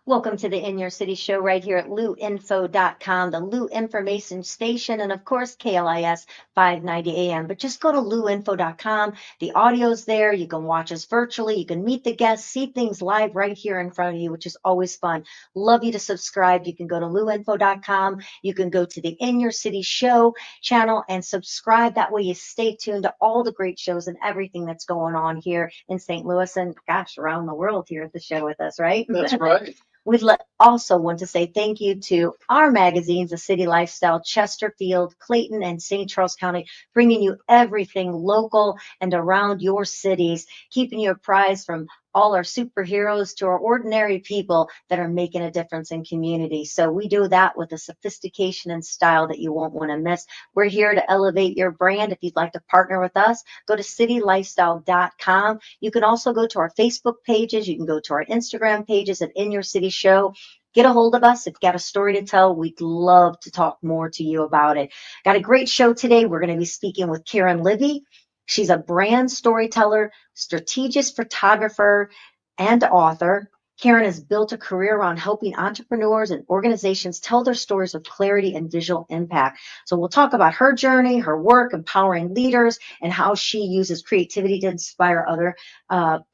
Welcome to the In Your City show right here at luinfo.com, the Lou Information Station, and of course, KLIS 590 AM. But just go to luinfo.com. The audio's there. You can watch us virtually. You can meet the guests, see things live right here in front of you, which is always fun. Love you to subscribe. You can go to luinfo.com. You can go to the In Your City show channel and subscribe. That way you stay tuned to all the great shows and everything that's going on here in St. Louis and, gosh, around the world here at the show with us, right? That's right. We'd also want to say thank you to our magazines, The City Lifestyle, Chesterfield, Clayton, and St. Charles County, bringing you everything local and around your cities, keeping you apprised from all our superheroes to our ordinary people that are making a difference in community. So we do that with a sophistication and style that you won't want to miss. We're here to elevate your brand. If you'd like to partner with us, go to citylifestyle.com. You can also go to our Facebook pages. You can go to our Instagram pages at In Your City Show. Get a hold of us. If you've got a story to tell, we'd love to talk more to you about it. Got a great show today. We're going to be speaking with Caren Libby. She's a brand storyteller, strategist, photographer, and author. Caren has built a career around helping entrepreneurs and organizations tell their stories with clarity and visual impact. So we'll talk about her journey, her work, empowering leaders, and how she uses creativity to inspire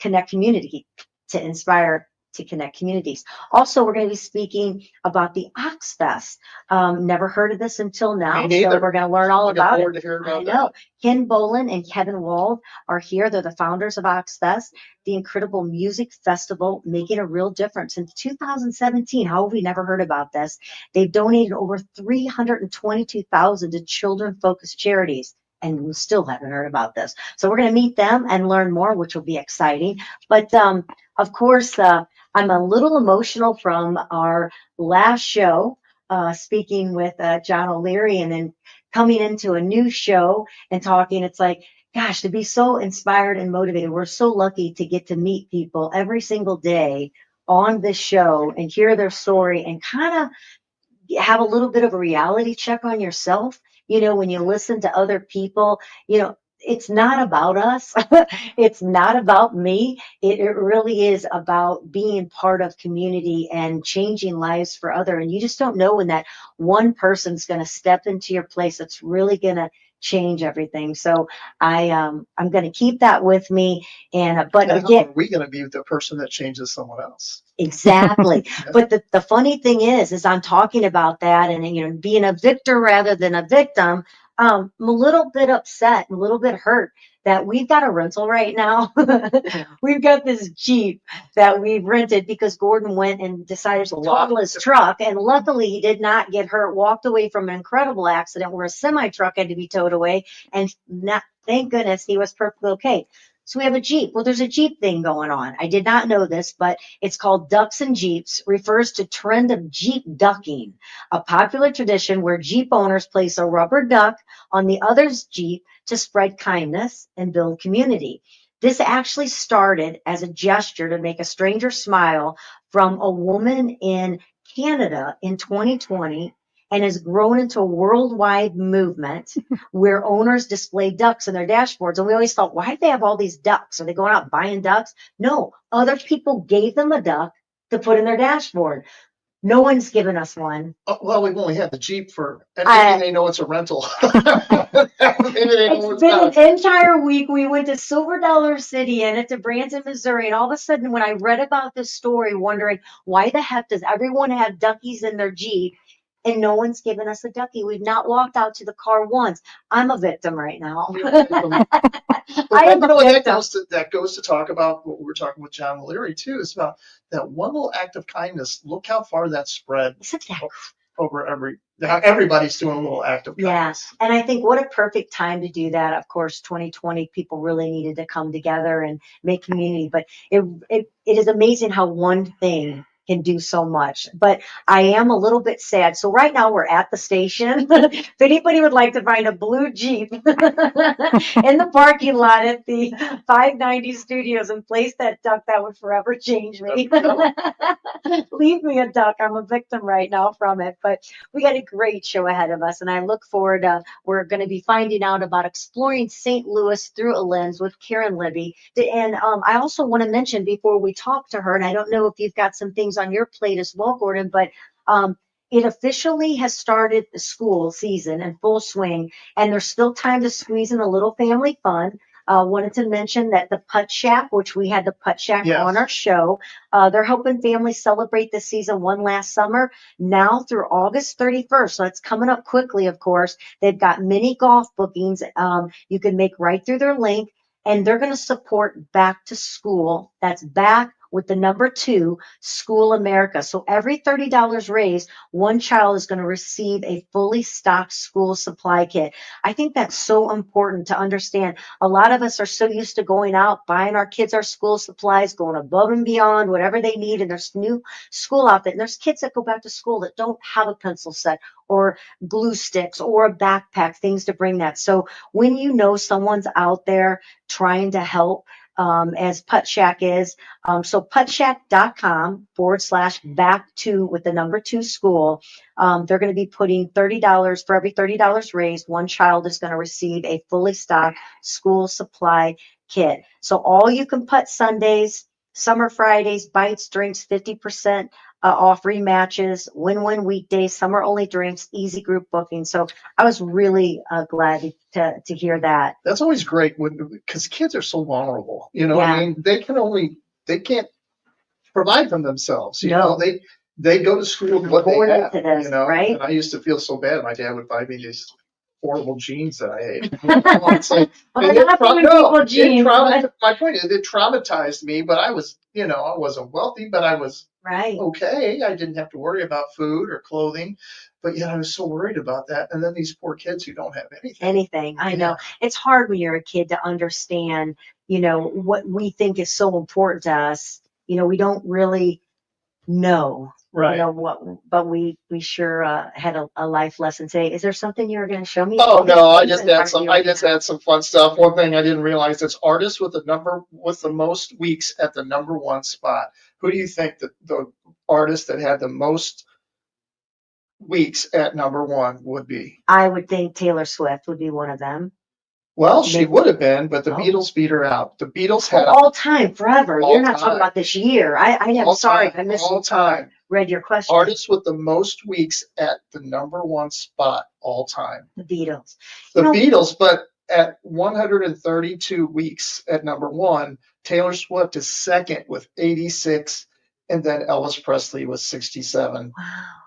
connect community, to inspire to connect communities. Also, we're going to be speaking about the OxFest. Never heard of this until now, so we're going to learn all about it. I know. Ken Bolin and Kevin Wald are here. They're the founders of OxFest, the incredible music festival making a real difference. In 2017, how have we never heard about this? They've donated over $322,000 to children-focused charities. And we still haven't heard about this. So we're going to meet them and learn more, which will be exciting. But of course, I'm a little emotional from our last show, speaking with John O'Leary, and then coming into a new show and talking. It's like, gosh, to be so inspired and motivated. We're so lucky to get to meet people every single day on this show and hear their story and kind of have a little bit of a reality check on yourself. You know, when you listen to other people, you know, it's not about us. It's not about me. It really is about being part of community and changing lives for others. And you just don't know when that one person's going to step into your place that's really going to change everything. So I'm going to keep that with me. But again, are we going to be the person that changes someone else? Exactly. But the funny thing is I'm talking about that and, you know, being a victor rather than a victim. I'm a little bit upset, a little bit hurt that we've got a rental right now. We've got this Jeep that we've rented because Gordon went and decided to total his truck. And luckily he did not get hurt, walked away from an incredible accident where a semi truck had to be towed away. And thank goodness he was perfectly okay. So we have a Jeep. Well, there's a Jeep thing going on. I did not know this, but it's called Ducks and Jeeps, refers to trend of Jeep ducking, a popular tradition where Jeep owners place a rubber duck on the other's Jeep to spread kindness and build community. This actually started as a gesture to make a stranger smile from a woman in Canada in 2020. And has grown into a worldwide movement where owners display ducks in their dashboards. And we always thought, why do they have all these ducks? Are they going out buying ducks? No, other people gave them a duck to put in their dashboard. No one's given us one. Oh, well, we've only had the Jeep for, and maybe they know it's a rental. It's been an entire week. We went to Silver Dollar City and to Branson, Missouri. And all of a sudden, when I read about this story, wondering why the heck does everyone have duckies in their Jeep? And no one's given us a ducky. We've not walked out to the car once. I'm a victim right now. That goes to talk about what we were talking with John O'Leary too. Is about that one little act of kindness. Look how far that spread over everybody's doing a little act of kindness. Yes, and I think what a perfect time to do that. Of course, 2020 people really needed to come together and make community. But it is amazing how one thing can do so much. But I am a little bit sad. So right now we're at the station. If anybody would like to find a blue Jeep in the parking lot at the 590 Studios and place that duck, that would forever change me. Leave me a duck. I'm a victim right now from it. But we got a great show ahead of us, and I look forward to, we're going to be finding out about exploring St. Louis through a lens with Caren Libby. And I also want to mention before we talk to her, and I don't know if you've got some things on your plate as well, Gordon, but it officially has started the school season in full swing, and there's still time to squeeze in a little family fun. Wanted to mention that the Putt Shack, which we had the Putt Shack Yes. on our show, they're helping families celebrate the season one last summer, now through August 31st. So it's coming up quickly, of course. They've got mini golf bookings you can make right through their link, and they're going to support Back to School. That's back with the number 2, School America. So every $30 raised, one child is going to receive a fully stocked school supply kit. I think that's so important to understand. A lot of us are so used to going out, buying our kids our school supplies, going above and beyond whatever they need in their new school outfit. And there's kids that go back to school that don't have a pencil set or glue sticks or a backpack, things to bring that. So when you know someone's out there trying to help, as Putt Shack is. So puttshack.com/back2 with the number 2 school. They're going to be putting $30 for every $30 raised. One child is going to receive a fully stocked school supply kit. So all you can putt Sundays, summer Fridays, bites, drinks, 50% off rematches, win-win weekdays, summer only drinks, easy group booking. So I was really glad to hear that. That's always great because kids are so vulnerable. You know what I mean? They can't provide for themselves. You know, they go to school with what they have. This, you know, right? And I used to feel so bad. My dad would buy me these horrible jeans that I hate. It's like, well, my point is, it traumatized me. But I was, I wasn't wealthy, but I was okay. I didn't have to worry about food or clothing. But yet I was so worried about that. And then these poor kids who don't have anything. I know. It's hard when you're a kid to understand, what we think is so important to us. We don't really know, but we sure had a life lesson today. Is there something you were going to show me? Oh no, I just had some fun stuff. One thing I didn't realize, it's artists with the most weeks at the number 1 spot. Who do you think the artist that had the most weeks at number 1 would be? I would think Taylor Swift would be one of them. Well, she would have been, but the Beatles beat her out. The Beatles had all time, forever. You're not talking about this year. I'm sorry, I missed all time. Read your question. Artists with the most weeks at the number 1 spot all time. The Beatles. The Beatles, but at 132 weeks at number 1, Taylor Swift is second with 86, and then Elvis Presley was 67.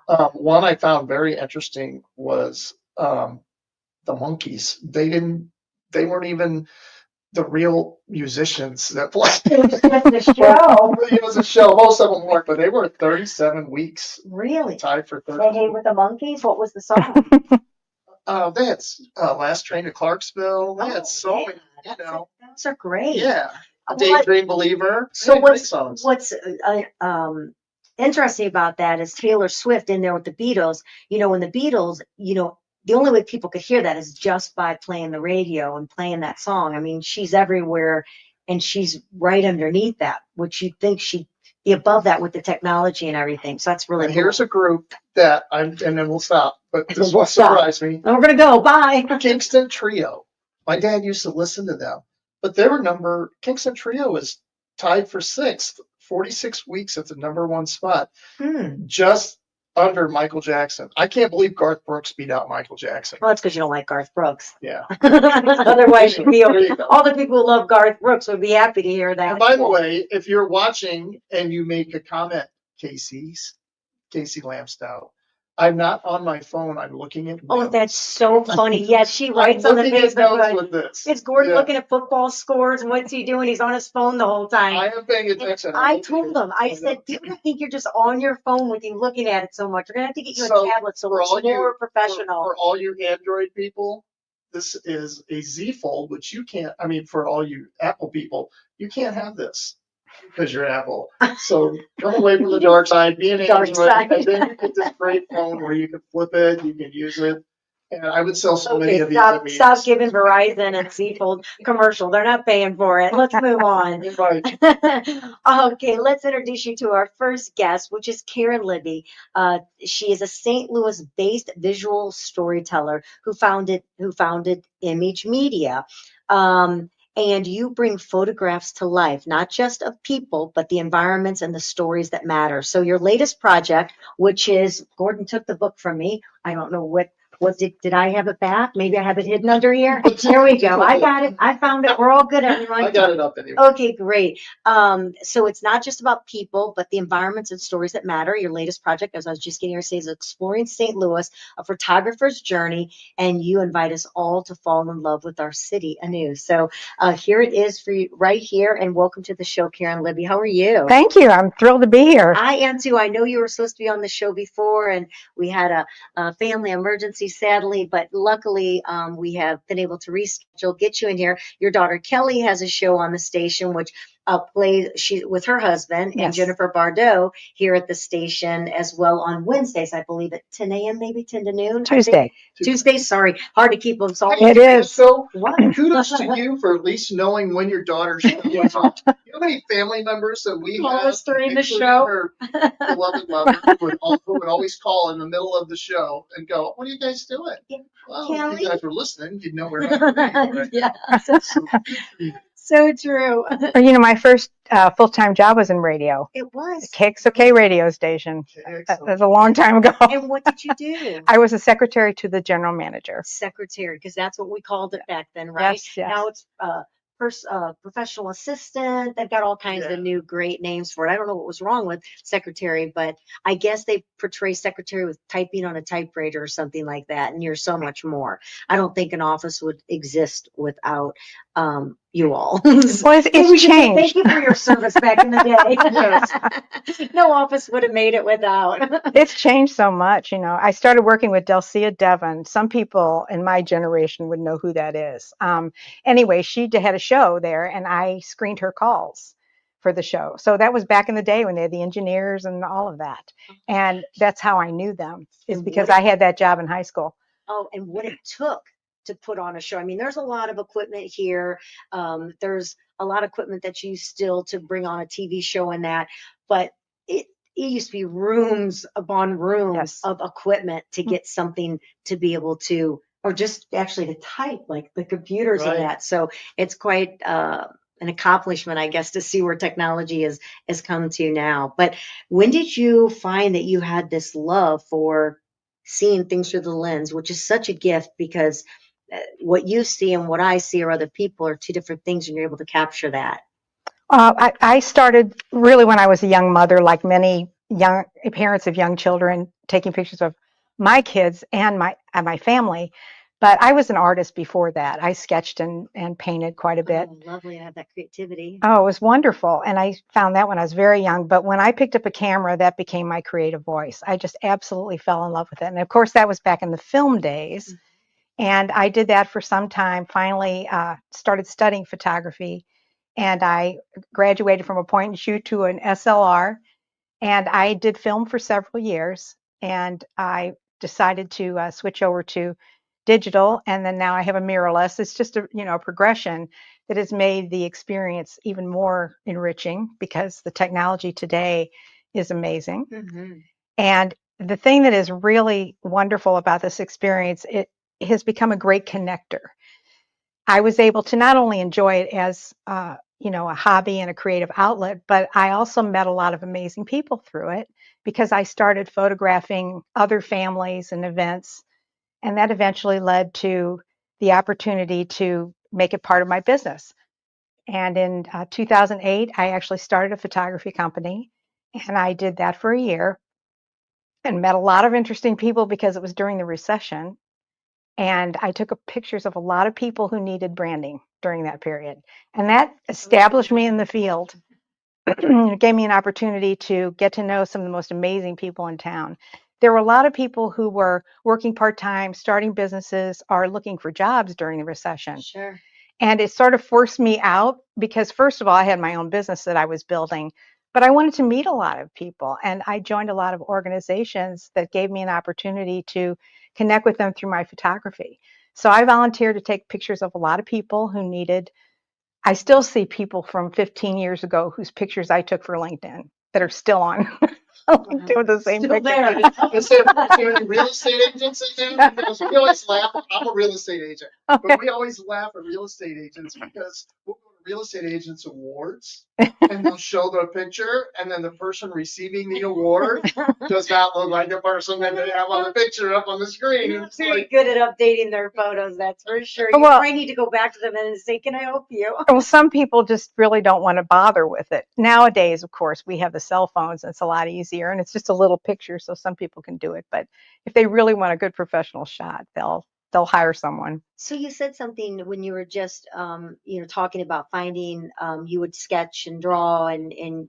Wow. One I found very interesting was the Monkees. They weren't even the real musicians that played. It was just a show. It was a show. Most of them weren't, but they were 37 weeks. Really? Tied for 30. Hey, with the Monkees, what was the song? They had Last Train to Clarksville. They had so many, Those are great. Yeah. Daydream Believer. So what's interesting about that is Taylor Swift in there with the Beatles. When the Beatles, the only way people could hear that is just by playing the radio and playing that song. I mean, she's everywhere, and she's right underneath that, which you'd think she'd be above that with the technology and everything. So that's really cool. Here's a group that and then we'll stop, but this will surprise me. And we're going to go. Bye. Kingston Trio. My dad used to listen to them, but Kingston Trio is tied for 6th, 46 weeks at the number 1 spot. Just under Michael Jackson. I can't believe Garth Brooks beat out Michael Jackson. Well, that's because you don't like Garth Brooks. Yeah. Otherwise, all the people who love Garth Brooks would be happy to hear that. And by the way, if you're watching and you make a comment, Casey Lambstout, I'm not on my phone. I'm looking at notes. Oh, that's so funny. Yes, she writes on the Facebook. With this. Is Gordon looking at football scores? And what's he doing? He's on his phone the whole time. I am paying attention. I told him. I said, people think you're just on your phone with you looking at it so much. We're going to have to get you a tablet so it's more professional. For all you Android people, this is a Z Fold, which you can't. I mean, for all you Apple people, you can't have this. because you're Apple. So come away from the dark side, be an Dark Android, side. and then you get this great phone where you can flip it, you can use it. And I would sell so many Okay, of these at meetings. stop giving Verizon and Seafold commercial. They're not paying for it. Let's move on. Right. Okay, let's introduce you to our first guest, which is Caren Libby. She is a St. Louis-based visual storyteller who founded Image Media. And you bring photographs to life, not just of people, but the environments and the stories that matter. So your latest project, which is, Gordon took the book from me. I don't know what did I have it back? Maybe I have it hidden under here. Here we go. I got it. I found it. We're all good, everyone. I got it up anyway. Okay, great. So it's not just about people, but the environments and stories that matter. Your latest project, as I was just getting here to say, is Exploring St. Louis, a photographer's journey, and you invite us all to fall in love with our city anew. So here it is for you right here, and welcome to the show, Caren Libby. How are you? Thank you. I'm thrilled to be here. I am too. I know you were supposed to be on the show before, and we had a family emergency, sadly, but luckily we have been able to reschedule, get you in here. Your daughter Kelly has a show on the station, which plays with her husband and Yes. Jennifer Bardot here at the station as well on Wednesdays, I believe at 10 a.m., maybe 10 to noon. Tuesday. Tuesday, sorry. Hard to keep them all. It is. So What? kudos to you for at least knowing when your daughter's show is on. You know how many family members that we All have, us three in the including show. her beloved mother, who would always call in the middle of the show and go, "What are you guys doing?" Well, Kelly? if you guys were listening, you'd know we're not right? Yeah. So good for you. So true. You know, my first full-time job was in radio. It was. KXOK radio station. Okay, That so was a long time ago. And what did you do? I was a secretary to the general manager. Secretary, because that's what we called it back then, right? Yes, yes. Now it's professional assistant. They've got all kinds of new great names for it. I don't know what was wrong with secretary, but I guess they portray secretary with typing on a typewriter or something like that. And you're so much more. I don't think an office would exist without you all. Well, it's changed. Thank you for your service back in the day. No office would have made it without. It's changed so much. You know, I started working with Delcia Devon. Some people in my generation would know who that is. Anyway, she had a show there, and I screened her calls for the show. So that was back in the day when they had the engineers and all of that. And that's how I knew them, is because I had that job in high school. Oh, and what it took to put on a show. I mean, there's a lot of equipment here. There's a lot of equipment that's used still to bring on a TV show and that, but it used to be rooms upon rooms Yes. of equipment to get something to be able to, or just actually to type, like the computers Right. and that. So it's quite an accomplishment, I guess, to see where technology has come to now. But when did you find that you had this love for seeing things through the lens, which is such a gift, because what you see and what I see or other people are two different things, and you're able to capture that. I started really when I was a young mother, like many young parents of young children, taking pictures of my kids and my family. But I was an artist before that. I sketched and painted quite a bit. Oh, lovely to have that creativity. Oh, it was wonderful. And I found that when I was very young. But when I picked up a camera, that became my creative voice. I just absolutely fell in love with it. And of course, that was back in the film days. And I did that for some time, finally started studying photography. And I graduated from a point and shoot to an SLR. And I did film for several years. And I decided to switch over to digital. And then now I have a mirrorless. It's just a progression that has made the experience even more enriching, because the technology today is amazing. Mm-hmm. And the thing that is really wonderful about this experience, it has become a great connector. I was able to not only enjoy it as a hobby and a creative outlet, but I also met a lot of amazing people through it, because I started photographing other families and events, and that eventually led to the opportunity to make it part of my business. And in 2008, I actually started a photography company, and I did that for a year and met a lot of interesting people, because it was during the recession. And I took pictures of a lot of people who needed branding during that period. And that established me in the field. It gave me an opportunity to get to know some of the most amazing people in town. There were a lot of people who were working part-time, starting businesses, or looking for jobs during the recession. Sure. And it sort of forced me out because, first of all, I had my own business that I was building, but I wanted to meet a lot of people. And I joined a lot of organizations that gave me an opportunity to connect with them through my photography. So I volunteered to take pictures of a lot of people who needed. I still see people from 15 years ago whose pictures I took for LinkedIn that are still on LinkedIn with the same Still picture. there. Is there any real estate agents in there? Because we always laugh. I'm a real estate agent, Okay. but we always laugh at real estate agents because we'll go to real estate agents awards and they'll show the picture, and then the person receiving the award does not look like the person that they have on the picture up on the screen. You're It's very like, good at updating their photos, that's for sure. You Well, might need to go back to them and say, can I help you? well, some people just really don't want to bother with it. Nowadays, of course, we have the cell phones and it's a lot easier and it's just a little picture, so some people can do it. But if they really want a good professional shot, they'll hire someone. So you said something when you were just, talking about finding, you would sketch and draw and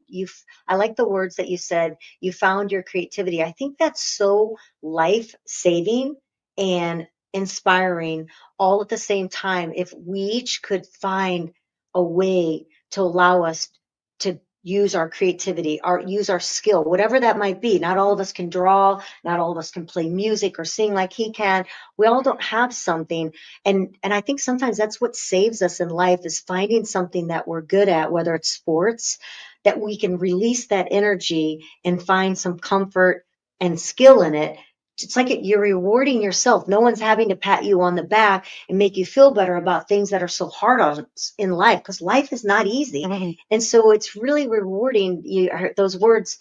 I like the words that you said, you found your creativity. I think that's so life saving and inspiring all at the same time. If we each could find a way to allow us to use our creativity, use our skill, whatever that might be. Not all of us can draw, not all of us can play music or sing like he can. We all don't have something. And I think sometimes that's what saves us in life is finding something that we're good at, whether it's sports, that we can release that energy and find some comfort and skill in it. It's like you're rewarding yourself. No one's having to pat you on the back and make you feel better about things that are so hard on us in life, because life is not easy. Mm-hmm. And so it's really rewarding. Those words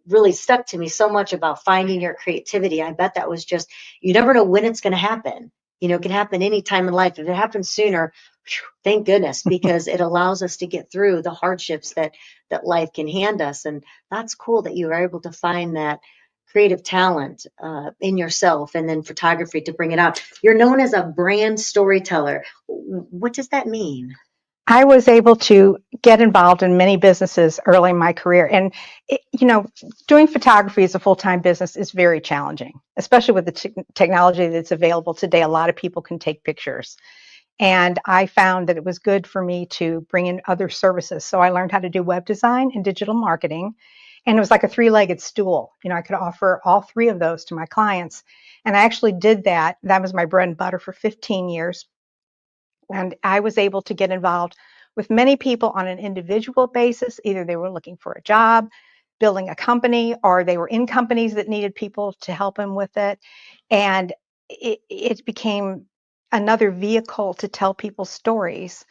really stuck to me so much about finding your creativity. I bet that was just, you never know when it's going to happen. It can happen anytime in life. If it happens sooner, thank goodness, because it allows us to get through the hardships that life can hand us. And that's cool that you were able to find that creative talent in yourself and then photography to bring it out. You're known as a brand storyteller. What does that mean? I was able to get involved in many businesses early in my career. And, doing photography as a full-time business is very challenging, especially with the technology that's available today. A lot of people can take pictures. And I found that it was good for me to bring in other services. So I learned how to do web design and digital marketing. And it was like a three-legged stool. I could offer all three of those to my clients. And I actually did that. That was my bread and butter for 15 years. And I was able to get involved with many people on an individual basis. Either they were looking for a job, building a company, or they were in companies that needed people to help them with it. And it became another vehicle to tell people stories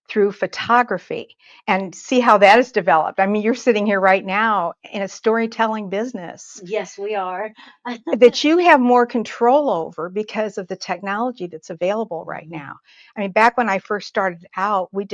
through photography and see how that has developed. I mean, you're sitting here right now in a storytelling business. Yes, we are. That you have more control over because of the technology that's available right now. I mean, back when I first started out, we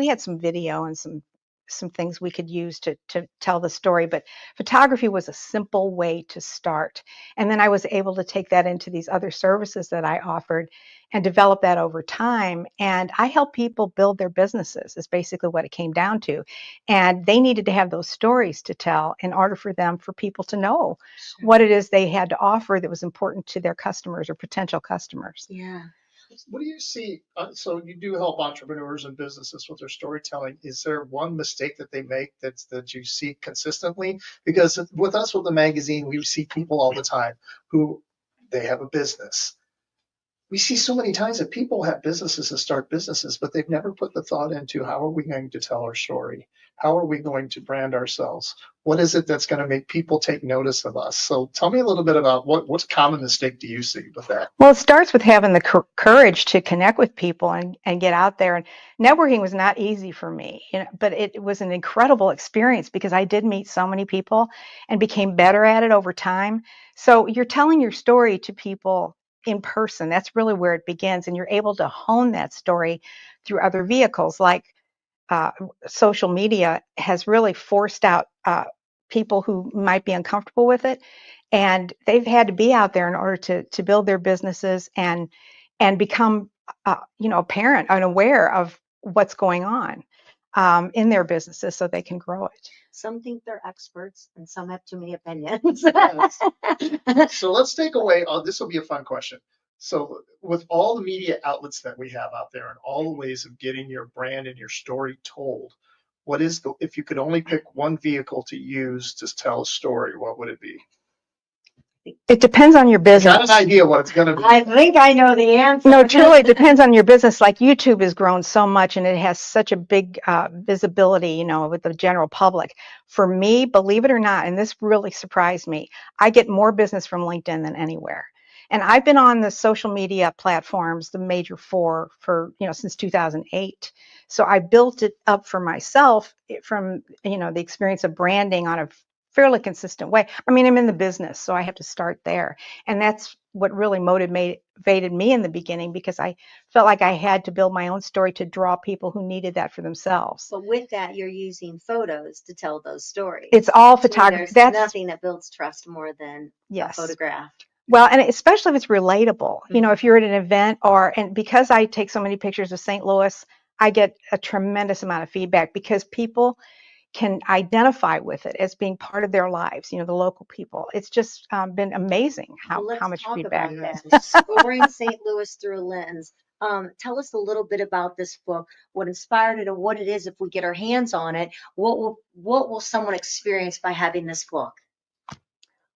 had some video and some things we could use to tell the story, but photography was a simple way to start. And then I was able to take that into these other services that I offered and develop that over time. And I help people build their businesses is basically what it came down to. And they needed to have those stories to tell in order for people to know what it is they had to offer that was important to their customers or potential customers. Yeah. what do you see? So you do help entrepreneurs and businesses with their storytelling. Is there one mistake that they make that you see consistently? Because with us with the magazine, we see people all the time who they have a business. We see so many times that people have businesses and start businesses, but they've never put the thought into how are we going to tell our story? How are we going to brand ourselves? What is it that's going to make people take notice of us? So tell me a little bit about what's a common mistake do you see with that? Well, it starts with having the courage to connect with people and get out there. And networking was not easy for me, but it was an incredible experience because I did meet so many people and became better at it over time. So you're telling your story to people in person. That's really where it begins. And you're able to hone that story through other vehicles like social media has really forced out people who might be uncomfortable with it, and they've had to be out there in order to build their businesses and become apparent and aware of what's going on in their businesses so they can grow it. Some think they're experts and some have too many opinions. So let's take away, this will be a fun question. So with all the media outlets that we have out there and all the ways of getting your brand and your story told, if you could only pick one vehicle to use to tell a story, what would it be? It depends on your business. I got an idea what it's going to be. I think I know the answer. No, truly, it depends on your business. Like YouTube has grown so much and it has such a big visibility, you know, with the general public. For me, believe it or not, and this really surprised me, I get more business from LinkedIn than anywhere. And I've been on the social media platforms, the major four, for, you know, since 2008. So I built it up for myself from, you know, the experience of branding on a fairly consistent way. I mean, I'm in the business, so I have to start there. And that's what really motivated me in the beginning, because I felt like I had to build my own story to draw people who needed that for themselves. But with that, you're using photos to tell those stories. It's all photography. There's nothing that builds trust more than a photograph. Well, and especially if it's relatable, you know, if you're at an event and because I take so many pictures of St. Louis, I get a tremendous amount of feedback because people can identify with it as being part of their lives, you know, the local people. It's just been amazing how much feedback. Let's talk about that. Scoring St. Louis through a lens. Tell us a little bit about this book, what inspired it, and what it is. If we get our hands on it, what will someone experience by having this book?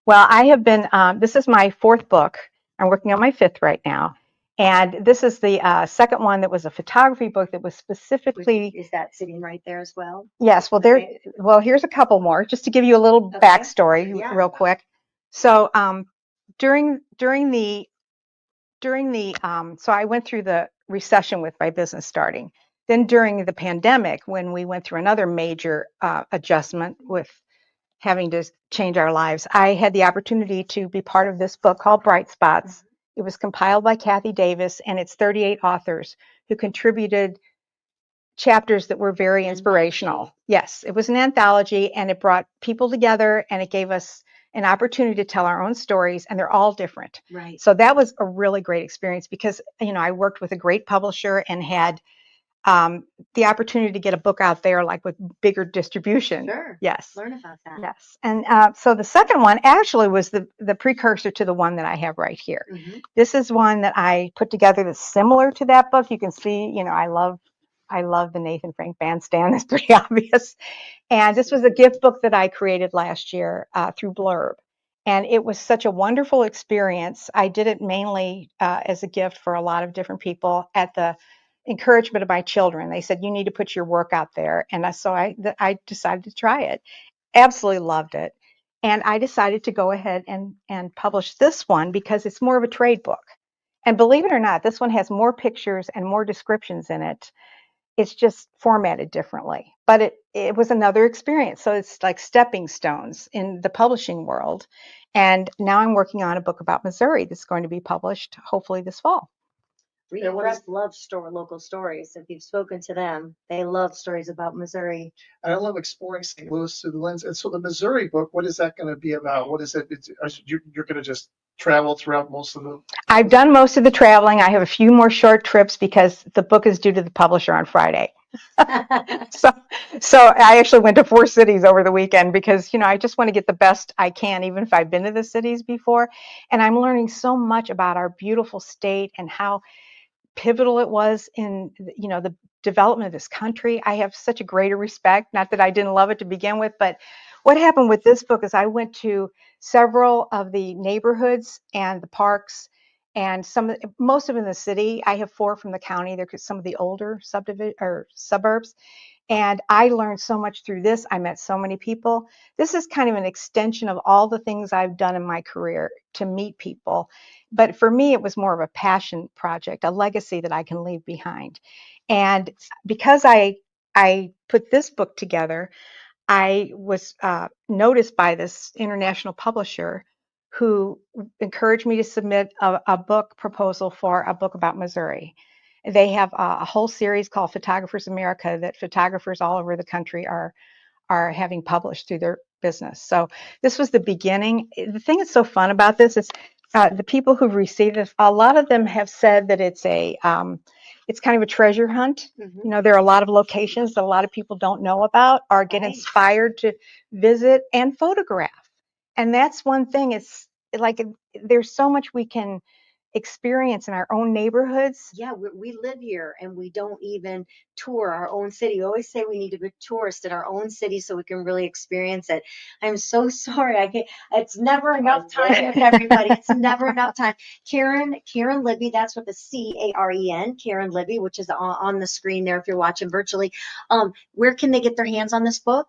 Well, I have been, this is my fourth book. I'm working on my fifth right now. And this is the second one that was a photography book that was specifically. Is that sitting right there as well? Yes. Well, well, here's a couple more just to give you a little backstory real quick. So during the so I went through the recession with my business starting. Then during the pandemic, when we went through another major adjustment with having to change our lives, I had the opportunity to be part of this book called Bright Spots. It was compiled by Kathy Davis, and it's 38 authors who contributed chapters that were very inspirational. Yes, it was an anthology, and it brought people together, and it gave us an opportunity to tell our own stories, and they're all different. Right. So that was a really great experience because, you know, I worked with a great publisher and had the opportunity to get a book out there, like with bigger distribution. Sure. Yes. Learn about that. Yes. And so the second one actually was the precursor to the one that I have right here. This is one that I put together that's similar to that book. You can see, you know, I love the Nathan Frank bandstand. That's pretty obvious. And this was a gift book that I created last year through Blurb. And it was such a wonderful experience. I did it mainly as a gift for a lot of different people at the encouragement of my children. They said, you need to put your work out there. And so I decided to try it. Absolutely loved it. And I decided to go ahead and publish this one because it's more of a trade book. And believe it or not, this one has more pictures and more descriptions in it. It's just formatted differently. But it was another experience. So it's like stepping stones in the publishing world. And now I'm working on a book about Missouri that's going to be published hopefully this fall. Reading Press loves local stories. If you've spoken to them, they love stories about Missouri. I love exploring St. Louis through the lens. And so the Missouri book, what is that going to be about? What is it? You're going to just travel throughout most of the. I've done most of the traveling. I have a few more short trips because the book is due to the publisher on Friday. So I actually went to 4 cities over the weekend because, you know, I just want to get the best I can, even if I've been to the cities before. And I'm learning so much about our beautiful state and how pivotal it was in, you know, the development of this country. I have such a greater respect, not that I didn't love it to begin with, but what happened with this book is I went to several of the neighborhoods and the parks and most of them in the city. I have 4 from the county. They're some of the older suburbs. And I learned so much through this. I met so many people. This is kind of an extension of all the things I've done in my career to meet people. But for me, it was more of a passion project, a legacy that I can leave behind. And because I put this book together, I was noticed by this international publisher who encouraged me to submit a book proposal for a book about Missouri. They have a whole series called Photographers America that photographers all over the country are having published through their business. So this was the beginning. The thing that's so fun about this is the people who've received it, a lot of them have said that it's kind of a treasure hunt. You know, there are a lot of locations that a lot of people don't know about or get inspired to visit and photograph. And that's one thing. It's like there's so much we can experience in our own neighborhoods. Yeah, we live here and we don't even tour our own city. We always say we need to be tourists in our own city so we can really experience it. I'm so sorry. I can't, it's never enough time with everybody. It's never enough time. Caren Libby, that's with a Caren, Caren Libby, which is on the screen there if you're watching virtually. Where can they get their hands on this book?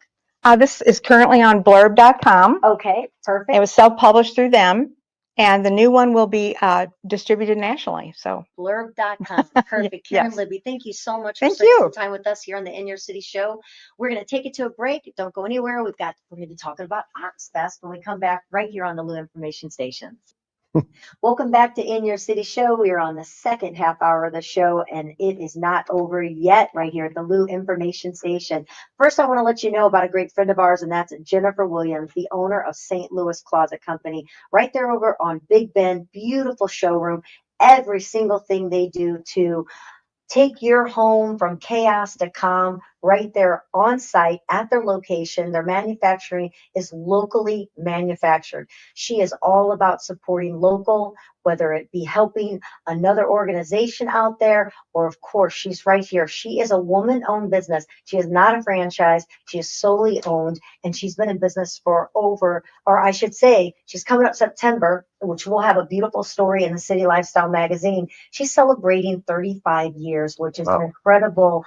This is currently on blurb.com. Okay, perfect. It was self-published through them. And the new one will be distributed nationally. So blurb.com. Perfect. Yes. Caren Libby, thank you so much for Thank spending you. some time with us here on the In Your City show. We're going to take it to a break. Don't go anywhere. We're going to be talking about OxFest when we come back right here on the Lou Information Station. Welcome back to In Your City show. We are on the second half hour of the show, and it is not over yet right here at the Lou Information Station. First, I want to let you know about a great friend of ours, and that's Jennifer Williams, the owner of St. Louis Closet Company, right there over on Big Bend. Beautiful showroom. Every single thing they do to take your home from chaos to calm right there on site at their location. Their manufacturing is locally manufactured. She is all about supporting local, whether it be helping another organization out there, or of course, she's right here. She is a woman-owned business. She is not a franchise. She is solely owned, and she's been in business for she's coming up September, which will have a beautiful story in the City Lifestyle magazine. She's celebrating 35 years, which is an incredible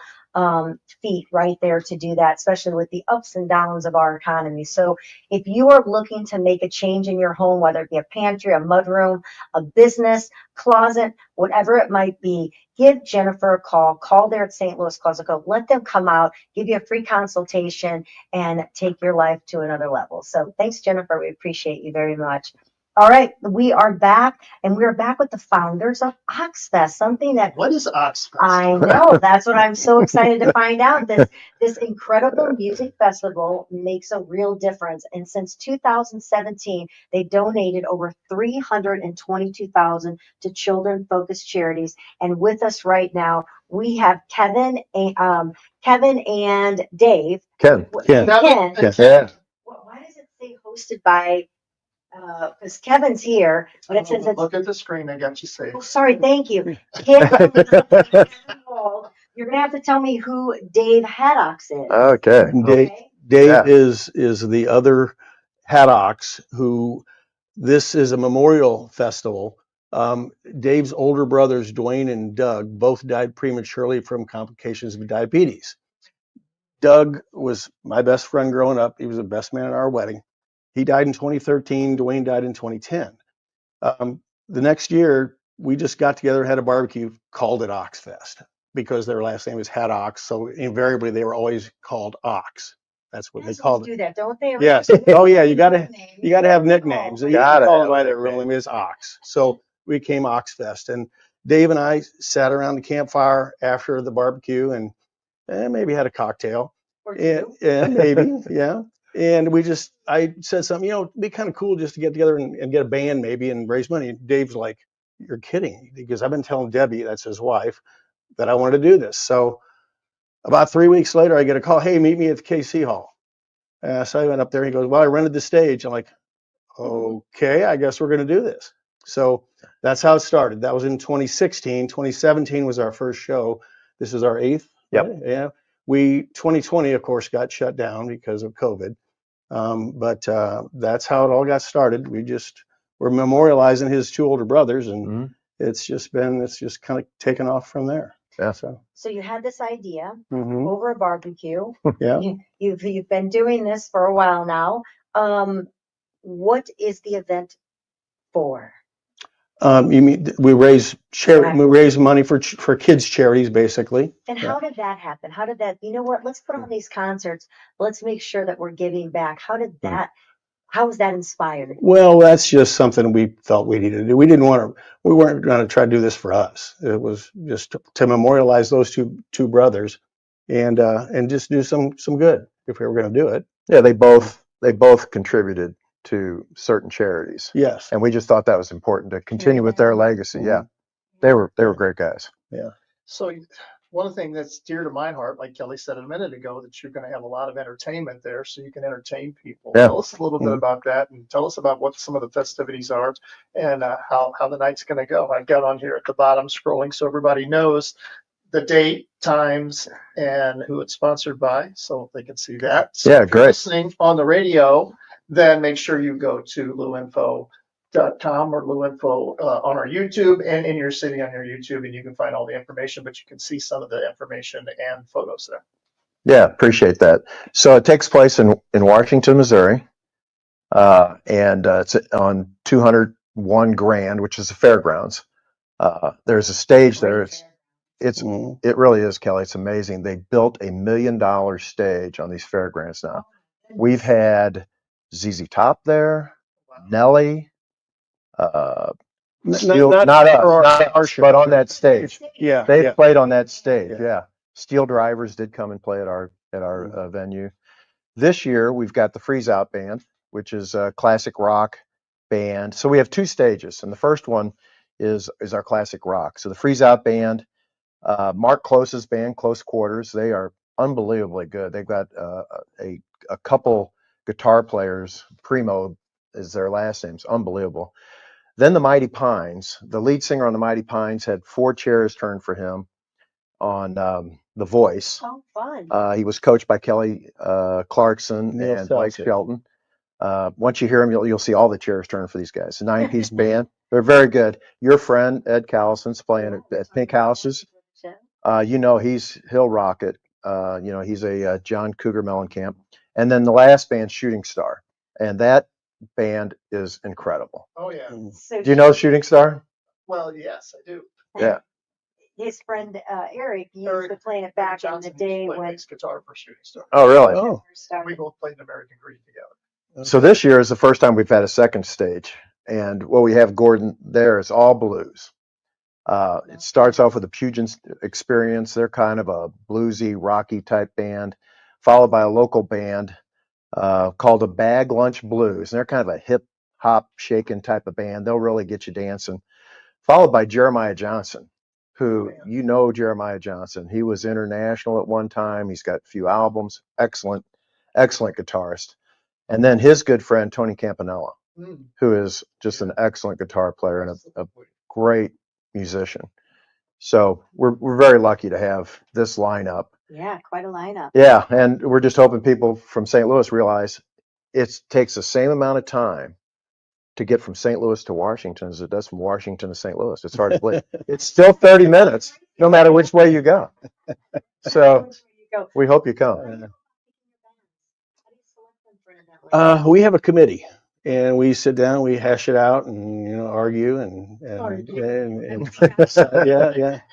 feat right there to do that, especially with the ups and downs of our economy. So if you are looking to make a change in your home, whether it be a pantry, a mudroom, a business, closet, whatever it might be, give Jennifer a call. Call there at St. Louis Closet Co. Let them come out, give you a free consultation, and take your life to another level. So thanks, Jennifer. We appreciate you very much. All right, we are back, and we're back with the founders of OxFest, something that... What is OxFest? I know, that's what I'm so excited to find out. This incredible music festival makes a real difference. And since 2017, they donated over $322,000 to children-focused charities. And with us right now, we have Kevin and Dave. Ken. Yeah. Yeah. Why does it say hosted by... because Kevin's here, but it says it's... Look at the screen. I got you saved. Oh, sorry. Thank you. Kevin Wall. You're going to have to tell me who Dave Haddox is. Okay. Dave is the other Haddox who, this is a memorial festival. Dave's older brothers, Dwayne and Doug, both died prematurely from complications of diabetes. Doug was my best friend growing up. He was the best man at our wedding. He died in 2013. Dwayne died in 2010. The next year, we just got together, had a barbecue, called it OxFest because their last name is Haddox. So invariably, they were always called Ox. That's what they called it. Do that, don't they? Yes. Oh yeah, you gotta have nicknames. You call it by their real name is Ox. So we became OxFest, and Dave and I sat around the campfire after the barbecue and maybe had a cocktail. Yeah, maybe. Yeah. And I said something, it'd be kind of cool just to get together and get a band maybe and raise money. And Dave's like, you're kidding, because I've been telling Debbie, that's his wife, that I wanted to do this. So about 3 weeks later, I get a call, hey, meet me at the KC Hall. So I went up there. He goes, well, I rented the stage. I'm like, okay, I guess we're going to do this. So that's how it started. That was in 2016. 2017 was our first show. This is our 8th. Yep. Yeah. 2020, of course, got shut down because of COVID. But that's how it all got started. We're memorializing his 2 older brothers, and it's just kind of taken off from there. Yeah. So you had this idea Mhm. over a barbecue. Yeah. You've been doing this for a while now. What is the event for? You mean we raise money for kids charities, basically. And how did that happen? How did that, let's put on these concerts. Let's make sure that we're giving back. How was that inspired? Well, that's just something we felt we needed to do. We weren't going to try to do this for us. It was just to memorialize those two brothers and just do some good if we were going to do it. Yeah, they both contributed to certain charities. Yes. And we just thought that was important to continue with their legacy. Yeah. They were great guys. Yeah. So One thing that's dear to my heart, like Kelly said a minute ago, that you're going to have a lot of entertainment there, so you can entertain people. Yeah. Tell us a little bit about that, and tell us about what some of the festivities are, and how the night's going to go. I've got on here at the bottom scrolling so everybody knows the date, times, and who it's sponsored by, so they can see that. So Yeah, if you're great. listening on the radio, then make sure you go to luinfo.com or luinfo on our YouTube and in your city on your YouTube, and you can find all the information, but you can see some of the information and photos there. Yeah, appreciate that. So it takes place in Washington, Missouri, and it's on 201 Grand, which is the fairgrounds. There's a stage there. It really is, Kelly. It's amazing. They built $1 million stage on these fairgrounds now. We've had ZZ Top there, Nelly, not us, but on that stage. Yeah. They've played on that stage. Yeah. Yeah. Steel Drivers did come and play at our venue. This year we've got the Freeze Out Band, which is a classic rock band. So we have two stages, and the first one is our classic rock. So the Freeze Out Band, Mark Close's band, Close Quarters, they are unbelievably good. They've got a couple guitar players. Primo is their last name. It's unbelievable. Then the Mighty Pines, the lead singer on the Mighty Pines had 4 chairs turned for him on The Voice. Oh, fun. He was coached by Kelly Clarkson Neil and Blake Seltzer. Shelton. Once you hear him, you'll see all the chairs turned for these guys. A 9-piece band. They're very good. Your friend Ed Callison's playing at Pink Houses. He'll rock it. He's a John Cougar Mellencamp. And then the last band, Shooting Star, and that band is incredible. Oh yeah. So Do you know Shooting Star? Well, yes, I do. Yeah. his friend Eric used to play it back in the day when bass guitar for Shooting Star. Oh, really? Oh. first started. We both played in American Greed together. So this year is the first time we've had a second stage, and what we have, Gordon, there is all blues. It starts off with the Puget Experience. They're kind of a bluesy, rocky type band, followed by a local band called the Bag Lunch Blues. And they're kind of a hip hop shaking type of band. They'll really get you dancing. Followed by Jeremiah Johnson, who Jeremiah Johnson. He was international at one time. He's got a few albums. Excellent guitarist. And then his good friend Tony Campanella, who is just an excellent guitar player and a great musician. So we're very lucky to have this lineup. Yeah, quite a lineup. Yeah, and we're just hoping people from St. Louis realize it takes the same amount of time to get from St. Louis to Washington as it does from Washington to St. Louis. It's hard to believe. It's still 30 minutes, no matter which way you go. So we hope you come. We have a committee, and we sit down, we hash it out, and argue, and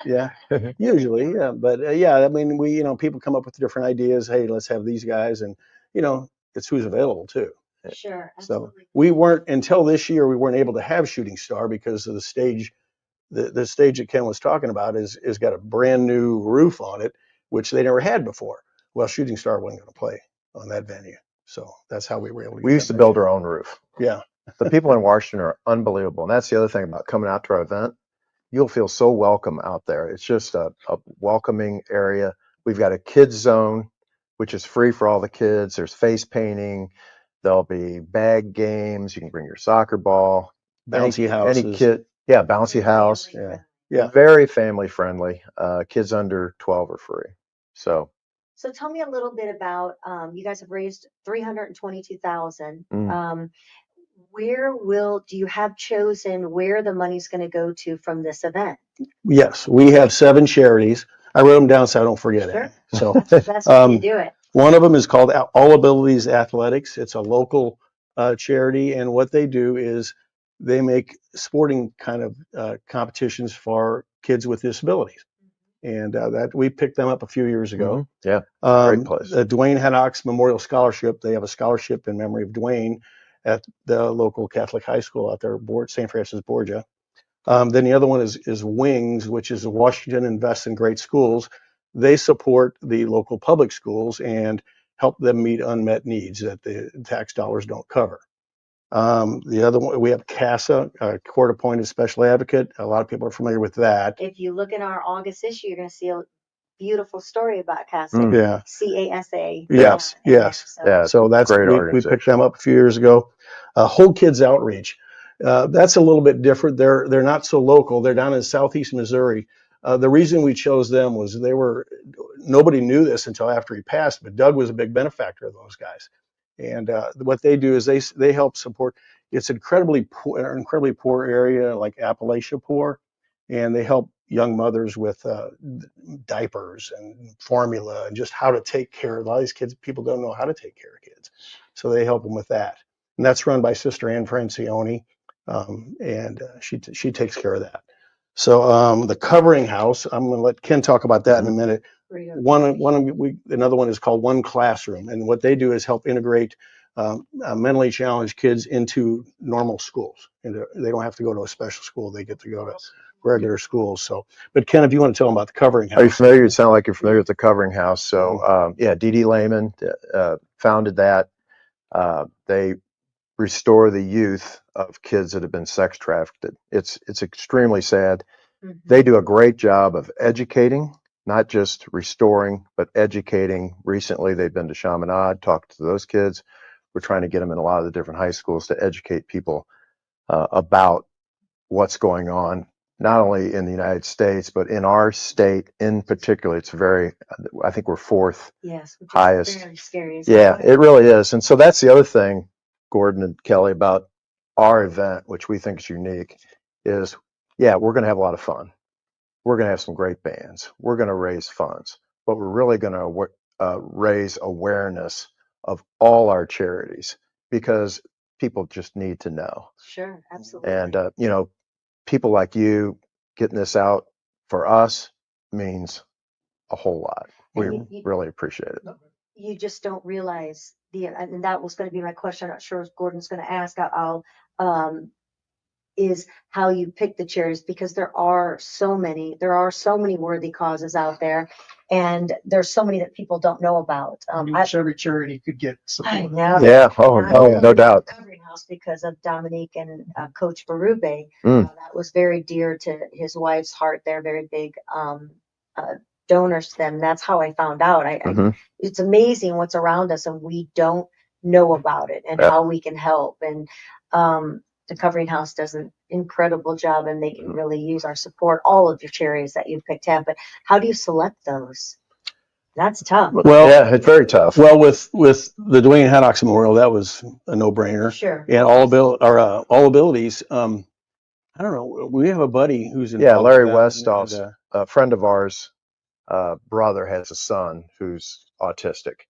yeah, usually, yeah. But I mean, we people come up with different ideas. Hey, let's have these guys, and it's who's available too. Sure. So we weren't until this year. We weren't able to have Shooting Star because of the stage. The stage that Ken was talking about is got a brand new roof on it, which they never had before. Well, Shooting Star wasn't going to play on that venue. So that's how we were able to. We used to build our own roof. Yeah. The people in Washington are unbelievable. And that's the other thing about coming out to our event. You'll feel so welcome out there. It's just a welcoming area. We've got a kids zone, which is free for all the kids. There's face painting. There'll be bag games. You can bring your soccer ball. Bouncy houses. Any kid. Yeah, bouncy house. Yeah. Very family friendly. Kids under 12 are free. So tell me a little bit about you guys have raised $322,000. Do you have chosen where the money's going to go to from this event? Yes, we have 7 charities. I wrote them down so I don't forget it. So that's the best way to do it. One of them is called All Abilities Athletics. It's a local charity, and what they do is they make sporting kind of competitions for kids with disabilities. And that we picked them up a few years ago. Yeah, great place. Dwayne Haddock's Memorial Scholarship. They have a scholarship in memory of Dwayne at the local Catholic high school out there, St. Francis Borgia. Then the other one is Wings, which is Washington Invests in Great Schools. They support the local public schools and help them meet unmet needs that the tax dollars don't cover. The other one, we have CASA, a court-appointed special advocate. A lot of people are familiar with that. If you look in our August issue, you're going to see beautiful story about CASA. Yeah. CASA. Yes. in there, Yes. so. Yeah, So that's great we picked them up a few years ago. Whole Kids Outreach. That's a little bit different. They're not so local. They're down in southeast Missouri. The reason we chose them was nobody knew this until after he passed, but Doug was a big benefactor of those guys. And what they do is they help support. It's incredibly poor area like Appalachia poor, and they help young mothers with diapers and formula and just how to take care of a lot of these kids. People don't know how to take care of kids, so they help them with that. And that's run by Sister Ann Francione, and she takes care of that. So the Covering House, I'm going to let Ken talk about that in a minute. Another one is called One Classroom, and what they do is help integrate mentally challenged kids into normal schools. And they don't have to go to a special school; they get to go to regular schools. So, but Ken, if you want to tell them about the Covering House. Are you familiar? You sound like you're familiar with the Covering House. So, yeah, Dee Dee Lehman founded that. They restore the youth of kids that have been sex trafficked. It's extremely sad. Mhm. They do a great job of educating, not just restoring, but educating. Recently, they've been to Chaminade, talked to those kids. We're trying to get them in a lot of the different high schools to educate people about what's going on, not only in the United States, but in our state in particular. It's I think we're fourth Yes, which is highest. very scary. Yeah, it really is. And so that's the other thing, Gordon and Kelly, about our event, which we think is unique, is, yeah, we're going to have a lot of fun. We're going to have some great bands. We're going to raise funds, but we're really going to raise awareness of all our charities because people just need to know. Sure, absolutely. And, people like you getting this out for us means a whole lot. We really appreciate it. You just don't realize and that was going to be my question. I'm not sure if Gordon's going to ask. Is how you pick the charities, because there are so many worthy causes out there, and there's so many that people don't know about. Every charity could get support. I know. Yeah. Oh, no doubt. Covering House because of Dominique and Coach Berube. That was very dear to his wife's heart. They're very big donors to them. That's how I found out. It's amazing what's around us, and we don't know about it and how we can help. And the Covering House does an incredible job, and they can really use our support. All of your charities that you've picked out, but how do you select those? That's tough. Well, yeah, it's very tough. Well, with the Dwayne Haddox Memorial, that was a no-brainer. Sure. And All Abilities. I don't know. We have a buddy who's involved. Yeah, Larry with that, Westhoff's a friend of ours. Brother has a son who's autistic,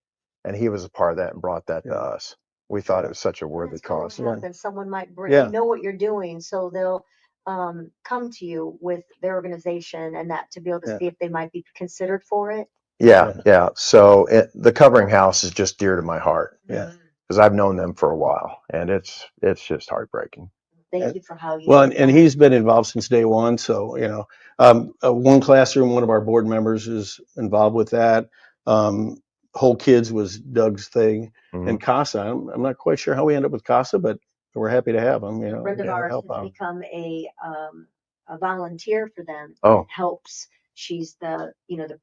and he was a part of that and brought that to us. We thought it was such a worthy cause. And someone might know what you're doing, so they'll come to you with their organization and that to be able to see if they might be considered for it. Yeah. So the Covering House is just dear to my heart. Yeah. Because I've known them for a while, and it's just heartbreaking. Thank you for how you. Well, and he's been involved since day one. So One Classroom, one of our board members is involved with that. Whole Kids was Doug's thing, and CASA. I'm not quite sure how we end up with CASA, but we're happy to have them. A friend of ours has become a volunteer for them. Oh. And helps. She's the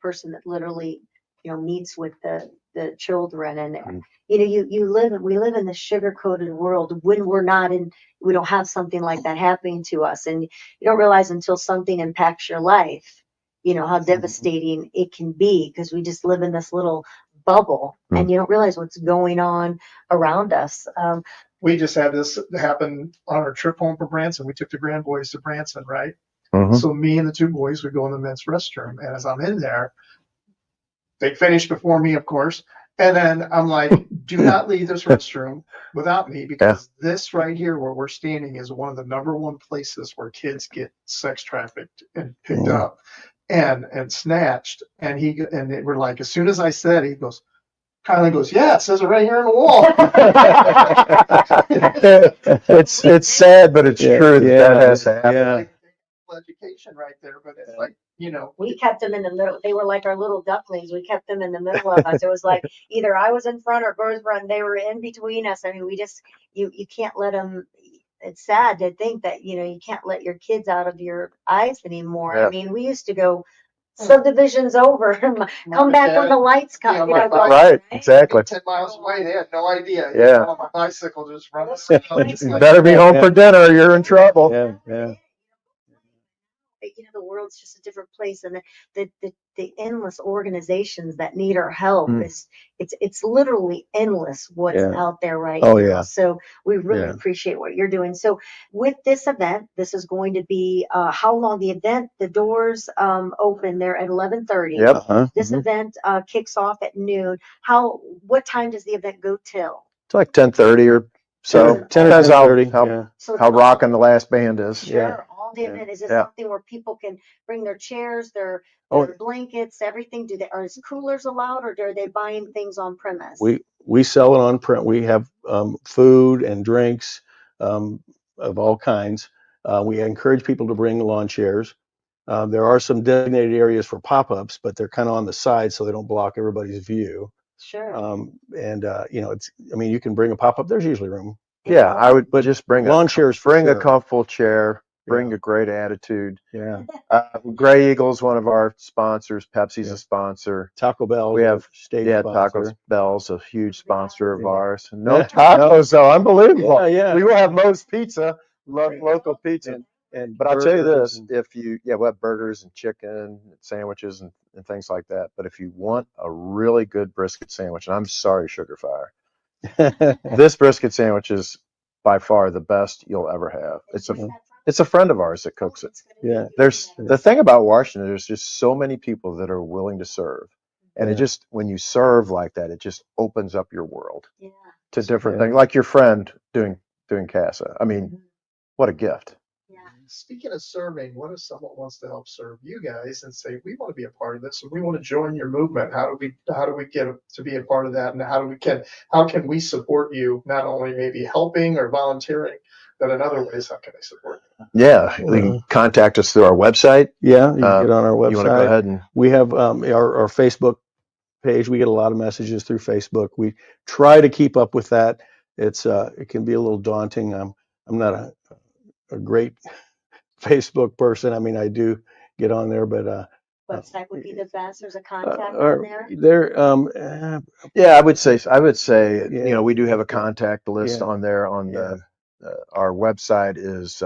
person that literally meets with the children, and we live in the sugar-coated world when we don't have something like that happening to us, and you don't realize until something impacts your life, how devastating it can be, because we just live in this little bubble, and you don't realize what's going on around us. We just had this happen on our trip home from Branson. We took the grand boys to Branson, right? So me and the two boys would go in the men's restroom, and as I'm in there, they finished before me, of course. And then I'm like, do not leave this restroom without me, because this right here where we're standing is one of the number one places where kids get sex trafficked and picked up and snatched. And we're like, as soon as I said, he goes, yeah, it says it right here on the wall. It's sad, but it's true that has to happen. Yeah. Education right there, but it's we kept them in the middle. They were like our little ducklings. We kept them in the middle of us. It was like either I was in front or Bert was front. They were in between us. I mean, we just you can't let them. It's sad to think that you can't let your kids out of your eyes anymore. I mean, we used to go subdivision's over. Come back when the lights come. Yeah, You know, my- Right, exactly. 10 miles away, they had no idea. Yeah. On my bicycle, just running. You better be home for dinner or you're in trouble. Yeah, yeah. You know, the world's just a different place, and the endless organizations that need our help is it's literally endless what's out there right now. Yeah. So we really Yeah. appreciate what you're doing. So with this event, this is going to be how long the event? The doors open there at 11:30. Yep. Uh-huh. This event kicks off at noon. What time does the event go till? It's like 10:30 or so. 10 or Depends 10:30. how Yeah. So how rocking the last band is. Sure, Yeah. all day event. Is this Yeah. something where people can bring their chairs, their Oh. blankets, everything? Are coolers allowed, or are they buying things on premise? We sell it on print. We have food and drinks of all kinds. We encourage people to bring lawn chairs. There are some designated areas for pop-ups, but they're kind of on the side so they don't block everybody's view. Sure. You know, you can bring a pop-up. There's usually room. Yeah, I would just bring Lawn chairs. bring a Sure. comfortable chair, bring a great attitude. Yeah. Gray Eagle's one of our sponsors. Pepsi's a sponsor. Taco Bell. We have state Taco sponsor. Bell's a huge sponsor of Yeah. ours. No Yeah. tacos though, unbelievable. Yeah, yeah. We will have Moe's Pizza, local pizza. And But I'll tell you burgers this, if you, we'll have burgers and chicken and sandwiches and things like that. But if you want a really good brisket sandwich, and I'm sorry, Sugar Fire, this brisket sandwich is by far the best you'll ever have. It's a friend of ours that cooks it. Yeah. There's the thing about Washington, there's just so many people that are willing to serve. And it just, when you serve like that, it just opens up your world to different things. Like your friend doing CASA. I mean, what a gift. Speaking of serving, what if someone wants to help serve you guys and say, we want to be a part of this and we want to join your movement? How do we get to be a part of that? And how can we support you, not only maybe helping or volunteering, but in other ways, how can they support you? Yeah, you can contact us through our website. Yeah, you can get on our website. You want to go ahead and we have our Facebook page. We get a lot of messages through Facebook. We try to keep up with that. It can be a little daunting. I'm not a great Facebook person. I mean, I do get on there, but Website would be the best. There's a contact on there. I would say, we do have a contact list on there on our website is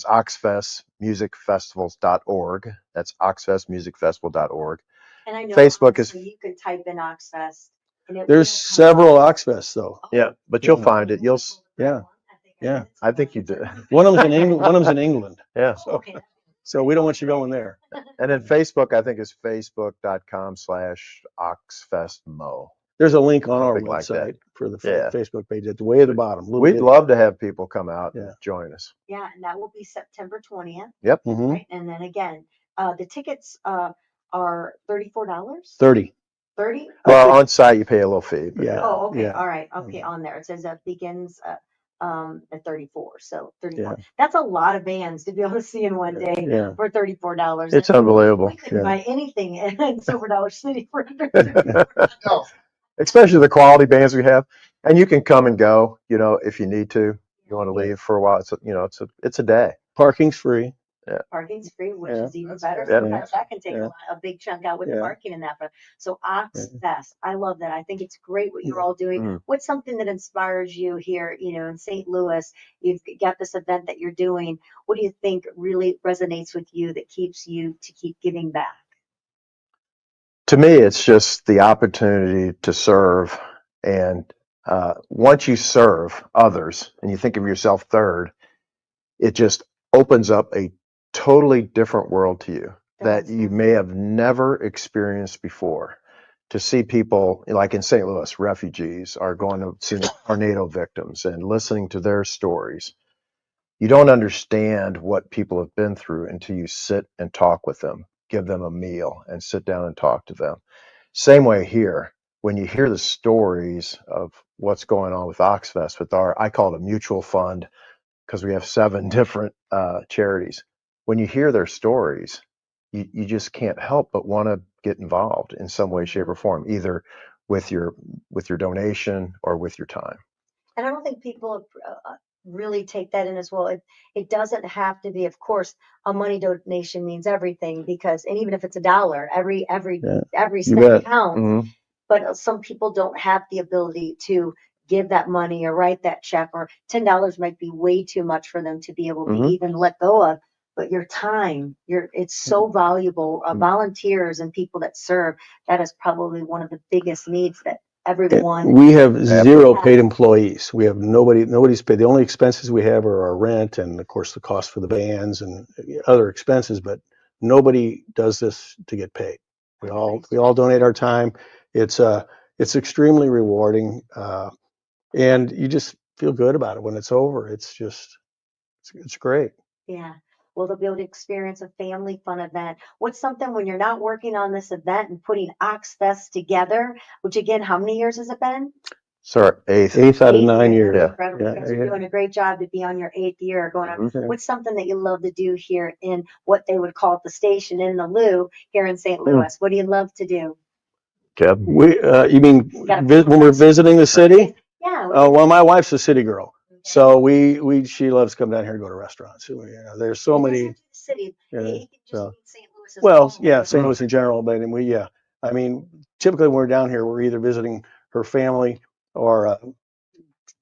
oxfestmusicfestivals.org. That's oxfestmusicfestival.org. And I know Facebook is, you can type in OxFest. There's several OxFests though. Yeah, but you'll find it. Yeah. I think you do. One of them's in England. One of them's in England. Yeah. So we don't want you going there. And then Facebook, I think, is facebook.com/OxFestMo. There's a link on our Something like website that. for the Facebook page at the way at the bottom. We'd love to have people come out and join us. Yeah, and that will be September 20th. Yep. Right? And then again, the tickets are $34. 30. 30? Well, on site you pay a little fee. But Oh, okay. Yeah. All right. Okay, on there. It says that begins at 34. So 34. Yeah. That's a lot of bands to be able to see in one day for $34. It's unbelievable. We couldn't buy anything in Silver Dollar City for No. Especially the quality bands we have. And you can come and go, if you need to. You want to leave for a while. It's a day. Parking's free. Parking's free, which is even That's better. good. Sometimes that can take a big chunk out with the parking and that. But so OxFest, I love that. I think it's great what you're all doing. What's something that inspires you here, in St. Louis? You've got this event that you're doing. What do you think really resonates with you that keeps you to keep giving back? To me, it's just the opportunity to serve. And once you serve others and you think of yourself third, it just opens up a totally different world to you that you may have never experienced before. To see people like in St. Louis, refugees are going to see tornado victims and listening to their stories. You don't understand what people have been through until you sit and talk with them, give them a meal and sit down and talk to them. Same way here, when you hear the stories of what's going on with OxFest, with I call it a mutual fund, because we have 7 different charities. When you hear their stories, you just can't help but want to get involved in some way, shape, or form, either with your donation or with your time. And I don't think people really take that in as well. It doesn't have to be, of course, a money donation means everything because, and even if it's $1, every You cent bet. counts. Mhm. But some people don't have the ability to give that money or write that check, or $10 might be way too much for them to be able to Mhm. even let go of. But your time, it's so valuable. Volunteers and people that serve, that is probably one of the biggest needs that everyone. We have zero has. paid employees. We have nobody's paid. The only expenses we have are our rent and of course the cost for the vans and other expenses, but nobody does this to get paid. We all donate our time. It's extremely rewarding. And you just feel good about it when it's over. It's great. Yeah. Well, they'll be able to experience a family fun event. What's something when you're not working on this event and putting OxFest together, which again, how many years has it been? Sorry, eighth. 8 out of 9 8 years. Yeah. Incredible. You guys are doing a great job to be on your 8th year going on. Mhm. What's something that you love to do here in what they would call the station in the Lou here in St. Louis? What do you love to do? Keb. You mean Got a when we're visiting the city? Yeah. Well, my wife's a city girl, so she loves to come down here and go to restaurants. There's so many. City. Yeah, It can just so. mean St. Louis as Well, well. yeah, St. Louis in general, but I mean, typically when we're down here, we're either visiting her family or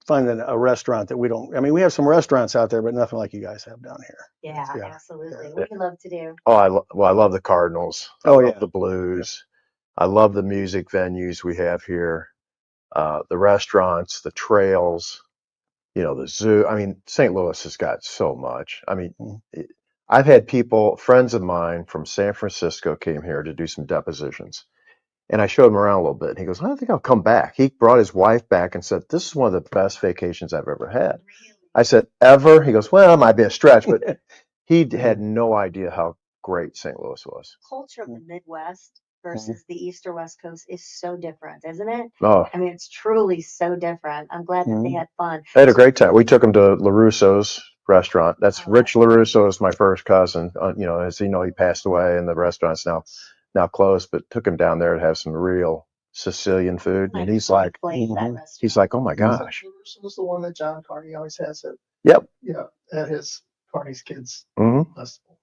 finding a restaurant that we don't. I mean, we have some restaurants out there, but nothing like you guys have down here. Yeah, Yeah. absolutely. What do you love to do? Oh, I love the Cardinals. I Oh, love yeah. the Blues. I love the music venues we have here, the restaurants, the trails, the zoo. I mean, St. Louis has got so much. I mean, I've had friends of mine from San Francisco came here to do some depositions. And I showed him around a little bit. And he goes, I don't think I'll come back. He brought his wife back and said, this is one of the best vacations I've ever had. I said, ever? He goes, well, it might be a stretch, but he had no idea how great St. Louis was. Culture of the Midwest versus the East or West Coast is so different, isn't it? Oh, I mean, it's truly so different. I'm glad that they had fun. they had a great time. We took him to LaRusso's restaurant. That's Rich LaRusso is my first cousin. As you know, he passed away and the restaurant's now closed, but took him down there to have some real Sicilian food. And he's like, oh my gosh. This was the one that John Carney always has it. Yep. Yeah, at his Carney's Kids Mm-hmm. Festival.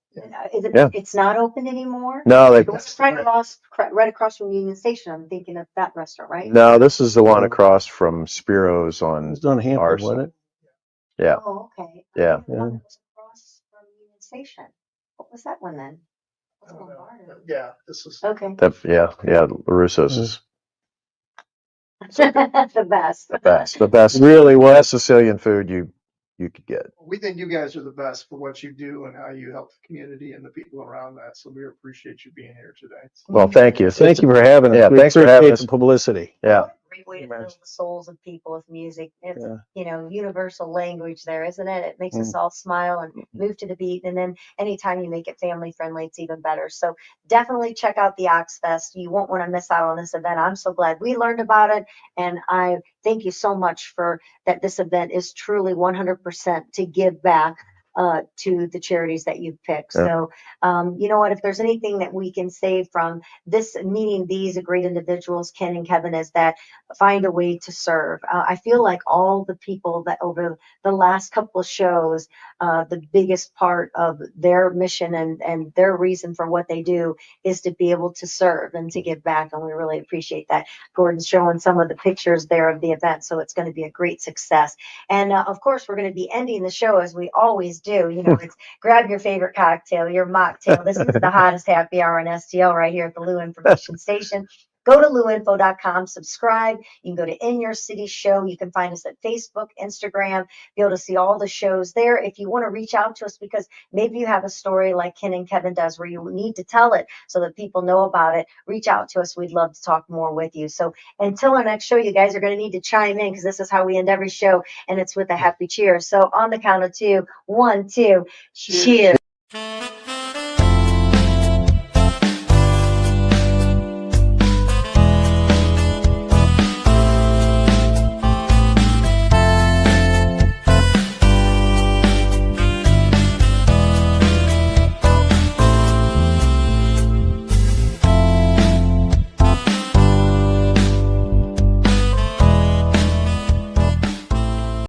It's not open anymore? No, It's right across from Union Station. I'm thinking of that restaurant, right? No, this is the one across from Spiro's on It's on Hampton, Arson. wasn't it? Yeah. Oh, okay. Yeah. I thought it was across from Union Station. What was that one then? Yeah, this was. Okay. LaRusso's is The best. the best. Really, best Sicilian food you could get. We think you guys are the best for what you do and how you help the community and the people around that. So we appreciate you being here today. Well, thank you. Thank you for having us. Yeah, We thanks for having appreciate us. the publicity. Yeah. Great way to fill the souls of people with music. It's universal language there, isn't it? It makes us all smile and move to the beat. And then anytime you make it family friendly, it's even better. So definitely check out the OxFest. You won't want to miss out on this event. I'm so glad we learned about it. And I thank you so much for that. This event is truly 100% to give back to the charities that you've picked. Yeah. So, you know what, if there's anything that we can say from this meeting, these great individuals, Ken and Kevin, is that find a way to serve. I feel like all the people that over the last couple of shows, the biggest part of their mission and their reason for what they do is to be able to serve and to give back. And we really appreciate that. Gordon's showing some of the pictures there of the event. So it's going to be a great success. And of course, we're going to be ending the show as we always do. It's grab your favorite cocktail, your mocktail. This is the hottest happy hour in STL right here at the Lou Information Station. Go to louinfo.com, subscribe. You can go to In Your City Show. You can find us at Facebook, Instagram, be able to see all the shows there. If you want to reach out to us because maybe you have a story like Ken and Kevin does where you need to tell it so that people know about it, reach out to us. We'd love to talk more with you. So until our next show, you guys are going to need to chime in because this is how we end every show, and it's with a happy cheer. So on the count of 2, 1, 2, cheers.